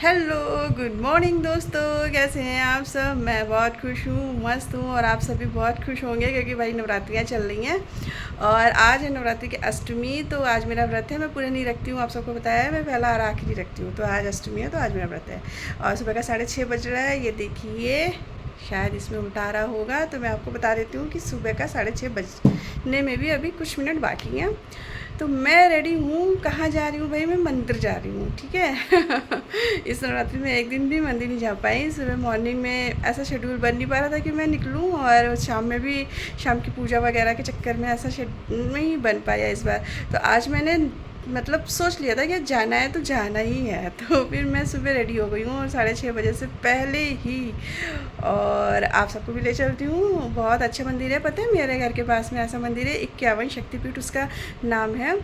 Hello, good morning दोस्तों। कैसे हैं आप सब? मैं बहुत खुश हूँ, मस्त हूँ और आप सभी बहुत खुश होंगे क्योंकि भाई नवरात्रियाँ चल रही हैं और आज है नवरात्रि की अष्टमी। तो आज मेरा व्रत है, मैं पूरे नहीं रखती हूँ, आप सबको बताया है, मैं पहला और आखिरी रखती हूँ। तो आज अष्टमी है तो आज मेरा व्रत है और सुबह का 6:30 बज रहा है। ये देखिए, शायद इसमें उल्टा रहा होगा तो मैं आपको बता देती हूँ कि सुबह का 6:30 बजने में भी अभी कुछ मिनट बाकी हैं। तो मैं रेडी हूँ। कहाँ जा रही हूँ भाई? मैं मंदिर जा रही हूँ, ठीक है। इस नवरात्रि में एक दिन भी मंदिर नहीं जा पाई। सुबह मॉर्निंग में ऐसा शेड्यूल बन नहीं पा रहा था कि मैं निकलूँ और शाम में भी शाम की पूजा वगैरह के चक्कर में ऐसा शेड्यूल नहीं बन पाया इस बार। तो आज मैंने मतलब सोच लिया था कि जाना है तो जाना ही है। तो फिर मैं सुबह रेडी हो गई हूँ और 6:30 बजे से पहले ही, और आप सबको भी ले चलती हूँ। बहुत अच्छा मंदिर है, पता है मेरे घर के पास में ऐसा मंदिर है, 51 शक्तिपीठ उसका नाम है।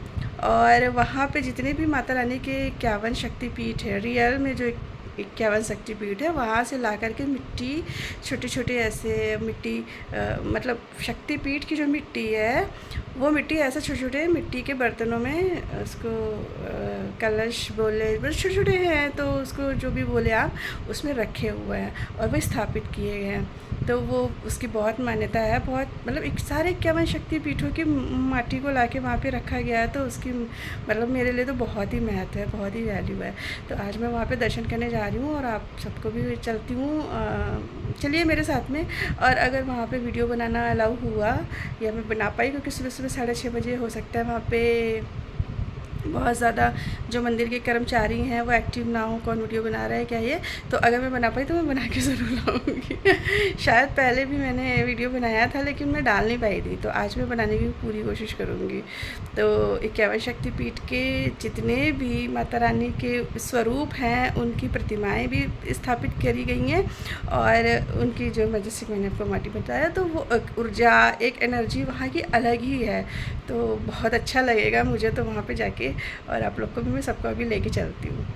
और वहाँ पे जितने भी माता रानी के 51 शक्तिपीठ है, रियल में जो 51 शक्तिपीठ है, वहाँ से ला करके मिट्टी, छोटे छोटे ऐसे मिट्टी, मतलब शक्तिपीठ की जो मिट्टी है वो मिट्टी ऐसे छोटे छोटे मिट्टी के बर्तनों में, उसको कलश बोले, बस छोटे छोटे हैं तो उसको जो भी बोले आप, उसमें रखे हुए हैं और वो स्थापित किए गए हैं। तो वो उसकी बहुत मान्यता है, बहुत मतलब एक सारे 51 शक्तिपीठों की माटी को लाके वहाँ पे रखा गया है। तो उसकी मतलब मेरे लिए तो बहुत ही महत्व है, बहुत ही वैल्यू है। तो आज मैं वहाँ पे दर्शन करने जा रही हूँ और आप सबको भी चलती हूँ, चलिए मेरे साथ में। और अगर वहाँ पे वीडियो बनाना अलाउ हुआ या मैं बना पाई, क्योंकि सुबह सुबह 6:30 बजे हो सकता है वहाँ पे बहुत ज़्यादा जो मंदिर के कर्मचारी हैं वो एक्टिव ना हो, कौन वीडियो बना रहा है क्या ये। तो अगर मैं बना पाई तो मैं बना के ज़रूर लाऊंगी। शायद पहले भी मैंने वीडियो बनाया था लेकिन मैं डाल नहीं पाई थी, तो आज मैं बनाने की पूरी कोशिश करूँगी। तो 51 शक्तिपीठ के जितने भी माता रानी के स्वरूप हैं उनकी प्रतिमाएँ भी स्थापित करी गई हैं और उनकी जो जैसे मैंने आपको माटी बताया, तो वो एक ऊर्जा, एक एनर्जी वहाँ की अलग ही है। तो बहुत अच्छा लगेगा मुझे तो वहाँ पे जाके, और आप लोग को भी मैं सबको अभी लेके चलती हूँ।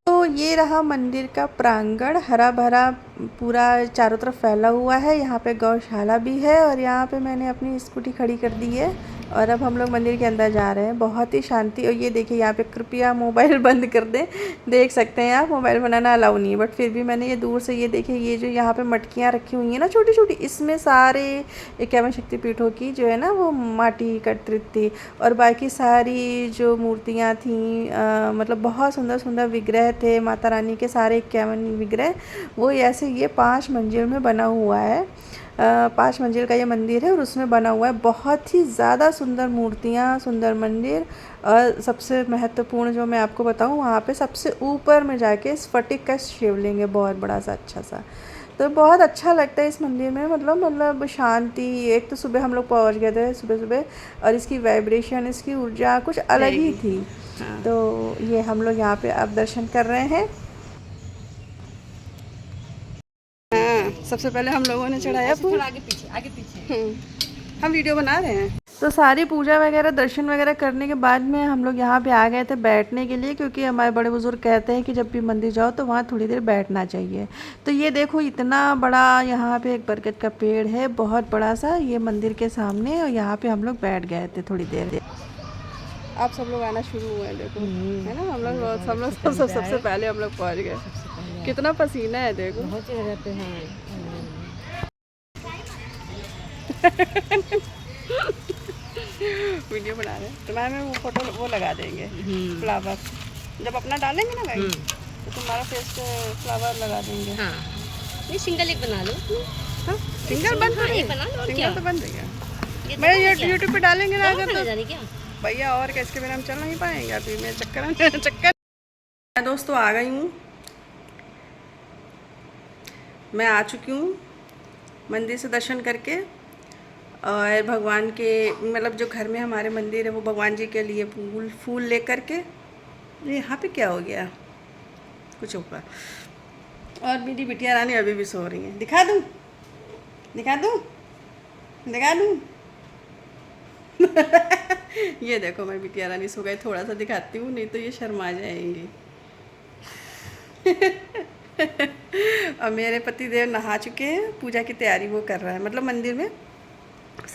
तो ये रहा मंदिर का प्रांगण, हरा भरा पूरा चारों तरफ फैला हुआ है। यहाँ पे गौशाला भी है और यहाँ पे मैंने अपनी स्कूटी खड़ी कर दी है और अब हम लोग मंदिर के अंदर जा रहे हैं। बहुत ही शांति। और ये देखिए यहाँ पे कृपया मोबाइल बंद कर दें। देख सकते हैं आप, मोबाइल बनाना अलाउ नहीं है, बट फिर भी मैंने ये दूर से, ये देखिए ये जो यहाँ पे मटकियाँ रखी हुई हैं ना छोटी छोटी, इसमें सारे 51 शक्तिपीठों की जो है ना वो माटी एकत्रित थी। और बाकी सारी जो मूर्तियाँ थीं, मतलब बहुत सुंदर सुंदर विग्रह थे माता रानी के, सारे 51 विग्रह वो ऐसे ये 5 मंजिल में बना हुआ है। 5 मंजिल का ये मंदिर है और उसमें बना हुआ है। बहुत ही ज़्यादा सुंदर मूर्तियाँ, सुंदर मंदिर। और सबसे महत्वपूर्ण जो मैं आपको बताऊँ, वहाँ पे सबसे ऊपर में जाके स्फटिक का शिवलिंग है, बहुत बड़ा सा अच्छा सा। तो बहुत अच्छा लगता है इस मंदिर में, मतलब शांति। एक तो सुबह हम लोग पहुँच गए थे सुबह सुबह, और इसकी वाइब्रेशन, इसकी ऊर्जा कुछ अलग ही थी। हाँ। तो ये हम लोग यहाँ पे अब दर्शन कर रहे हैं। हाँ, सबसे पहले हम लोगों ने चढ़ाया फूल। आगे पीछे आगे पीछे। हम वीडियो बना रहे हैं। तो सारी पूजा वगैरह, दर्शन वगैरह करने के बाद में हम लोग यहाँ पे आ गए थे बैठने के लिए, क्योंकि हमारे बड़े बुजुर्ग कहते हैं कि जब भी मंदिर जाओ तो वहाँ थोड़ी देर बैठना चाहिए। तो ये देखो इतना बड़ा यहाँ पे एक बरगद का पेड़ है, बहुत बड़ा सा, ये मंदिर के सामने, और यहाँ पे हम लोग बैठ गए थे थोड़ी देर। अब सब लोग आना शुरू हुए, देखो है ना। हम लोग सबसे पहले हम लोग पहुँच गए। कितना पसीना है देखो। बहुत ही रहते हैं। वीडियो बना रहे हैं तो मैम वो फोटो वो लगा देंगे, फ्लावर जब अपना डालेंगे ना भाई, तो तुम्हारा फेस पे फ्लावर लगा देंगे। हाँ, नहीं सिंगल एक बना लो। हाँ, सिंगल बन हाँ, रही एक बना लो और सिंगल क्या? तो बन रही है। ये मैं तो यूट्यूब पे डालेंगे ना क्या? अगर तो जाने क्या? भैया, और क्या, इसके बिना हम चल नहीं पाएंगे। अभी मैं चक्कर मैं दोस्तों आ गई हूँ। मैं आ चुकी हूँ मंदिर से दर्शन करके, और भगवान के मतलब जो घर में हमारे मंदिर है वो भगवान जी के लिए फूल लेकर के। यहाँ पे क्या हो गया कुछ ऊपर। और मेरी बिटिया रानी अभी भी सो रही है। दिखा दूँ दिखा दूँ दिखा दूँ। ये देखो मैं बिटिया रानी सो गई, थोड़ा सा दिखाती हूँ नहीं तो ये शर्मा जाएंगी। और मेरे पति देव नहा चुके हैं, पूजा की तैयारी वो कर रहा है, मतलब मंदिर में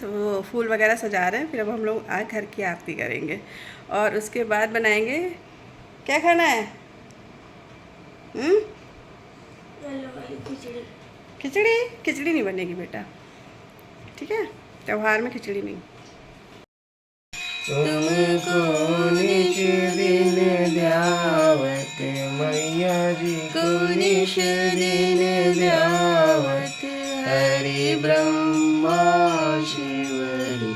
वो फूल वगैरह सजा रहे हैं। फिर अब हम लोग आज घर की आरती करेंगे और उसके बाद बनाएंगे। क्या खाना है? खिचड़ी खिचड़ी खिचड़ी नहीं बनेगी बेटा, ठीक है, त्योहार में खिचड़ी नहीं। तुमको निश दिन द्यावत मैया जी को निश दिन द्यावत हरि ब्रह्मा शिवरी।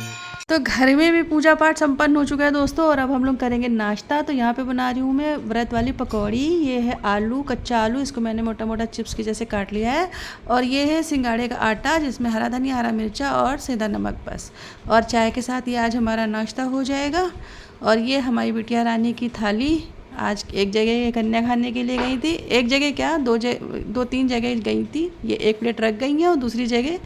तो घर में भी पूजा पाठ संपन्न हो चुका है दोस्तों, और अब हम लोग करेंगे नाश्ता। तो यहाँ पे बना रही हूँ मैं व्रत वाली पकौड़ी। ये है आलू, कच्चा आलू, इसको मैंने मोटा मोटा चिप्स के जैसे काट लिया है। और ये है सिंगाड़े का आटा, जिसमें हरा धनिया, हरा मिर्चा और सेंधा नमक बस। और चाय के साथ ये आज हमारा नाश्ता हो जाएगा। और ये हमारी बिटिया रानी की थाली। आज एक जगह ये कन्या खाने के लिए गई थी, एक जगह क्या, दो तीन जगह गई थी। ये एक प्लेट रख गई हैं और दूसरी जगह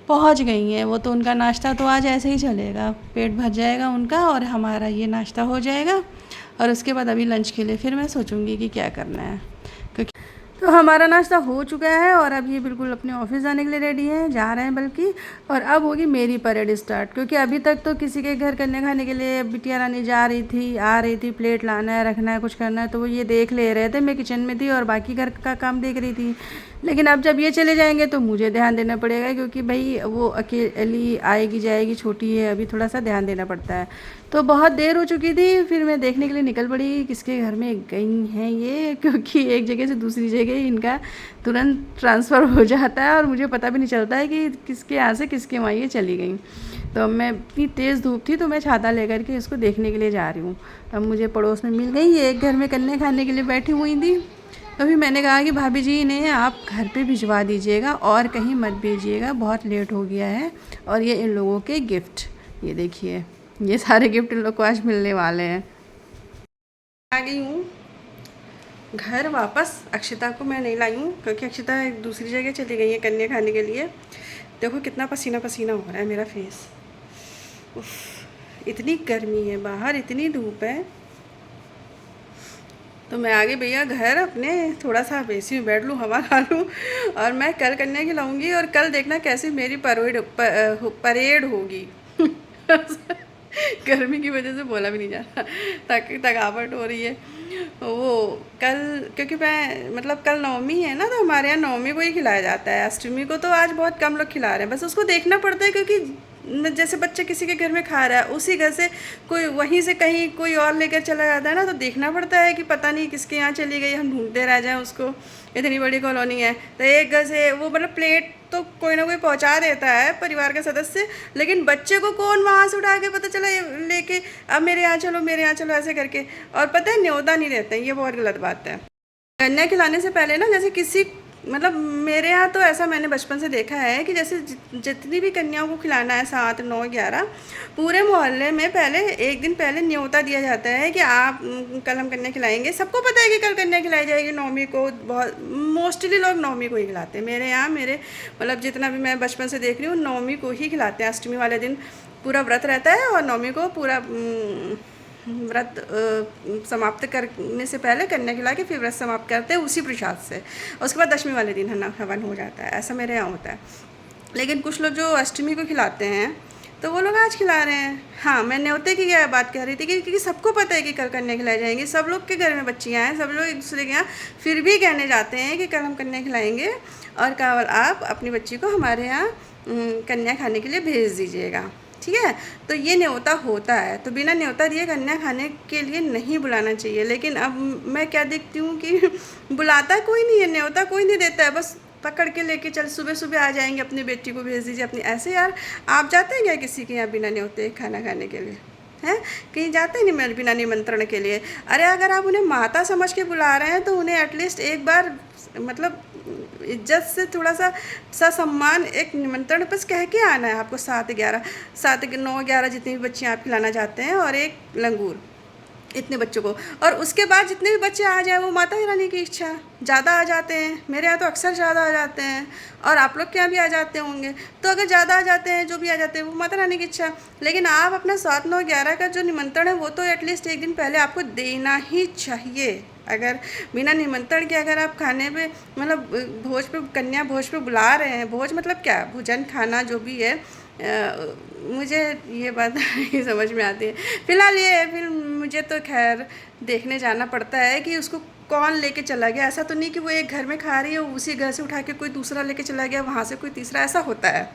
पहुंच गई हैं। वो तो उनका नाश्ता तो आज ऐसे ही चलेगा, पेट भर जाएगा उनका और हमारा ये नाश्ता हो जाएगा। और उसके बाद अभी लंच के लिए फिर मैं सोचूंगी कि क्या करना है, क्योंकि तो हमारा नाश्ता हो चुका है और अब ये बिल्कुल अपने ऑफिस जाने के लिए रेडी हैं, जा रहे हैं बल्कि। और अब होगी मेरी परेड स्टार्ट, क्योंकि अभी तक तो किसी के घर कन्या खाने के लिए बिटिया रानी जा रही थी, आ रही थी, प्लेट लाना है, रखना है, कुछ करना है, तो वो ये देख ले रहे थे। मैं किचन में थी और बाकी घर का काम देख रही थी। लेकिन अब जब ये चले जाएंगे तो मुझे ध्यान देना पड़ेगा, क्योंकि भाई वो अकेली आएगी जाएगी, छोटी है अभी, थोड़ा सा ध्यान देना पड़ता है। तो बहुत देर हो चुकी थी, फिर मैं देखने के लिए निकल पड़ी किसके घर में गई हैं ये, क्योंकि एक जगह से दूसरी जगह इनका तुरंत ट्रांसफ़र हो जाता है और मुझे पता भी नहीं चलता है कि किसके यहाँ से किसके वहाँ ये चली गई। तो मैं इतनी तेज़ धूप थी तो मैं छाता लेकर के इसको देखने के लिए जा रही हूँ। अब मुझे पड़ोस में मिल गई, ये एक घर में कन्या खाने के लिए बैठी हुई थी। अभी मैंने कहा कि भाभी जी इन्हें आप घर पे भिजवा दीजिएगा और कहीं मत भेजिएगा, बहुत लेट हो गया है। और ये इन लोगों के गिफ्ट, ये देखिए, ये सारे गिफ्ट इन लोग को आज मिलने वाले हैं। आ गई हूँ घर वापस। अक्षिता को मैं नहीं लाई हूँ क्योंकि अक्षिता एक दूसरी जगह चली गई है कन्या खाने के लिए। देखो कितना पसीना पसीना हो रहा है मेरा फेस। उफ, इतनी गर्मी है बाहर, इतनी धूप है। तो मैं आ गई भैया घर अपने, थोड़ा सा एसी में बैठ लूँ, हवा खा लूँ। और मैं कल कन्या खिलाऊँगी और कल देखना कैसे मेरी परेड होगी। गर्मी की वजह से बोला भी नहीं जा रहा, थकावट हो रही है। वो कल, क्योंकि मैं मतलब कल नवमी है ना, तो हमारे यहाँ नवमी को ही खिलाया जाता है। अष्टमी को तो आज बहुत कम लोग खिला रहे हैं, बस उसको देखना पड़ता है, क्योंकि जैसे बच्चे किसी के घर में खा रहा है, उसी घर से कोई वहीं से कहीं कोई और लेकर चला जाता है ना, तो देखना पड़ता है कि पता नहीं किसके यहाँ चली गई, हम ढूंढते रह जाएं उसको। इतनी बड़ी कॉलोनी है तो एक घर से वो मतलब प्लेट तो कोई ना कोई पहुंचा देता है परिवार का सदस्य, लेकिन बच्चे को कौन वहाँ से उठा के पता चला लेके अब मेरे यहाँ चलो, मेरे यहाँ चलो, ऐसे करके। और पता है न्योता नहीं देते हैं, ये बहुत गलत बात है। कन्या खिलाने से पहले ना, जैसे किसी मतलब मेरे यहाँ तो ऐसा मैंने बचपन से देखा है कि जैसे जितनी भी कन्याओं को खिलाना है, 7, 9, 11, पूरे मोहल्ले में पहले एक दिन पहले न्योता दिया जाता है कि आप कल हम कन्या खिलाएंगे। सबको पता है कि कल कन्या खिलाई जाएगी नवमी को। बहुत मोस्टली लोग नवमी को ही खिलाते हैं मेरे यहाँ। मेरे मतलब जितना भी मैं बचपन से देख रही हूँ, नवमी को ही खिलाते हैं। अष्टमी वाले दिन पूरा व्रत रहता है और नवमी को पूरा व्रत समाप्त करने से पहले कन्या खिला के फिर व्रत समाप्त करते हैं उसी प्रसाद से। उसके बाद दशमी वाले दिन हवन हो जाता है, ऐसा मेरे यहाँ होता है। लेकिन कुछ लोग जो अष्टमी को खिलाते हैं तो वो लोग आज खिला रहे हैं। हाँ, मैं न्योते की क्या बात कह रही थी कि क्योंकि सबको पता है कि कल कन्या खिलाई जाएंगी, सब लोग के घर में बच्चियाँ हैं, सब लोग एक दूसरे के यहाँ फिर भी कहने जाते हैं कि कल हम कन्या खिलाएँगे और केवल आप अपनी बच्ची को हमारे यहाँ कन्या खाने के लिए भेज दीजिएगा, ठीक है। तो ये न्योता होता है, तो बिना न्योता दिए कन्या खाने के लिए नहीं बुलाना चाहिए। लेकिन अब मैं क्या देखती हूँ कि बुलाता कोई नहीं है, न्योता कोई नहीं देता है, बस पकड़ के लेके चल सुबह सुबह आ जाएंगे, अपनी बेटी को भेज दीजिए अपनी। ऐसे यार आप जाते हैं क्या किसी के यहाँ बिना न्योते खाना खाने के लिए? हैं, कहीं जाते हैं नहीं बिना निमंत्रण के लिए? अरे अगर आप उन्हें माता समझ के बुला रहे हैं तो उन्हें एटलीस्ट एक बार मतलब इज्जत से थोड़ा सा सम्मान, एक निमंत्रण बस कह के आना है आपको। 7, 9, 11 जितनी भी बच्चियाँ आप खिलाना चाहते हैं और एक लंगूर, इतने बच्चों को। और उसके बाद जितने भी बच्चे आ जाए वो माता रानी की इच्छा। ज़्यादा आ जाते हैं, मेरे यहाँ तो अक्सर ज़्यादा आ जाते हैं और आप लोग के यहाँ भी आ जाते होंगे। तो अगर ज़्यादा आ जाते हैं, जो भी आ जाते हैं, वो माता रानी की इच्छा। लेकिन आप अपना 7, 9, 11 का जो निमंत्रण है वो तो एटलीस्ट एक दिन पहले आपको देना ही चाहिए। अगर बिना निमंत्रण के अगर आप खाने पे मतलब भोज पे, कन्या भोज पे बुला रहे हैं, भोज मतलब क्या, भोजन खाना जो भी है, मुझे ये बात नहीं समझ में आती है। फ़िलहाल ये फिर मुझे तो खैर देखने जाना पड़ता है कि उसको कौन लेके चला गया। ऐसा तो नहीं कि वो एक घर में खा रही है, उसी घर से उठा के कोई दूसरा लेके चला गया, वहाँ से कोई तीसरा, ऐसा होता है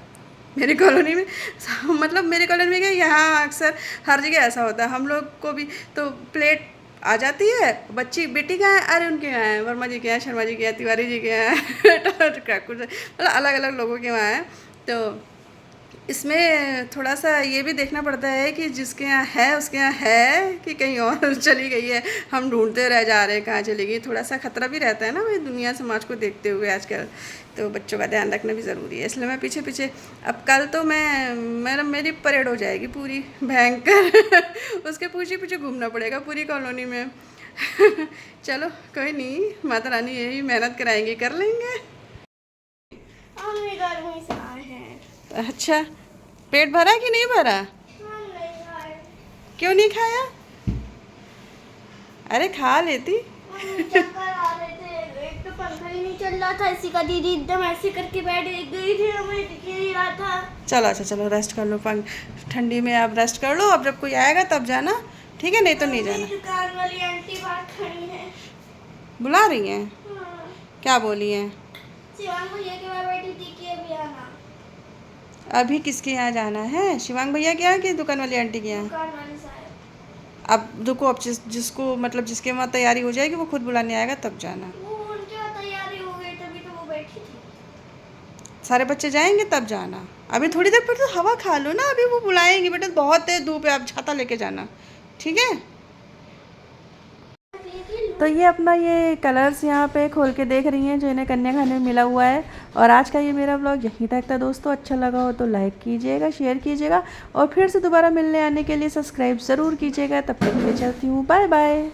मेरी कॉलोनी में। मतलब मेरी कॉलोनी में क्या, यहाँ अक्सर हर जगह ऐसा होता है। हम लोग को भी तो प्लेट आ जाती है, बच्ची बेटी का है, अरे उनके यहाँ है, वर्मा जी के यहाँ, शर्मा जी के यहाँ, तिवारी जी के यहाँ कुछ मतलब अलग अलग लोगों के वहाँ है। तो इसमें थोड़ा सा ये भी देखना पड़ता है कि जिसके यहाँ है उसके यहाँ है कि कहीं और चली गई है, हम ढूंढते रह जा रहे हैं कहाँ चली गई। थोड़ा सा खतरा भी रहता है ना भाई, दुनिया समाज को देखते हुए आजकल तो बच्चों का ध्यान रखना भी ज़रूरी है। इसलिए मैं पीछे पीछे, अब कल तो मेरी परेड हो जाएगी पूरी भयंकर उसके पीछे पीछे घूमना पड़ेगा पूरी कॉलोनी में चलो कोई नहीं, माता रानी यही मेहनत कराएंगी, कर लेंगे। अच्छा, पेट भरा कि नहीं भरा? क्यों नहीं खाया? अरे खा लेती। एक तो पंखा ही नहीं चल रहा था, इसी का दीदी एकदम ऐसे करके बैठ गई थी, हमें दिख ही नहीं रहा था। चलो अच्छा, चलो रेस्ट कर लो, ठंडी में आप रेस्ट कर लो, अब जब कोई आएगा तब जाना, ठीक है? नहीं तो नहीं जाना। दुकान वाली आंटी बाहर खड़ी है, बुला रही हैं? क्या बोली हैं? शिवांग भैया के वहाँ बैठी थी कि अभी आना। अभी किसके यहाँ जाना है? शिवांग भैया के यहाँ कि दुकान वाली आंटी के यहाँ? दुकान वाली साहब। अब देखो, अब जिसको मतलब जिसके वहाँ तैयारी हो जाएगी वो खुद बुलाने आएगा तब जाना। वो उनके वहाँ तैयारी हो गई, तभी तो वो बैठी थी। सारे बच्चे जाएंगे तब जाना। अभी थोड़ी देर पर तो हवा खा लो ना, अभी वो बुलाएंगे बेटा, बहुत तेज धूप है, आप छाता लेके जाना, ठीक है? तो ये अपना ये कलर्स यहाँ पे खोल के देख रही हैं जो इन्हें कन्या खाने में मिला हुआ है। और आज का ये मेरा व्लॉग यहीं तक था दोस्तों। अच्छा लगा हो तो लाइक कीजिएगा, शेयर कीजिएगा और फिर से दोबारा मिलने आने के लिए सब्सक्राइब ज़रूर कीजिएगा। तब तक के लिए चलती हूँ, बाय बाय।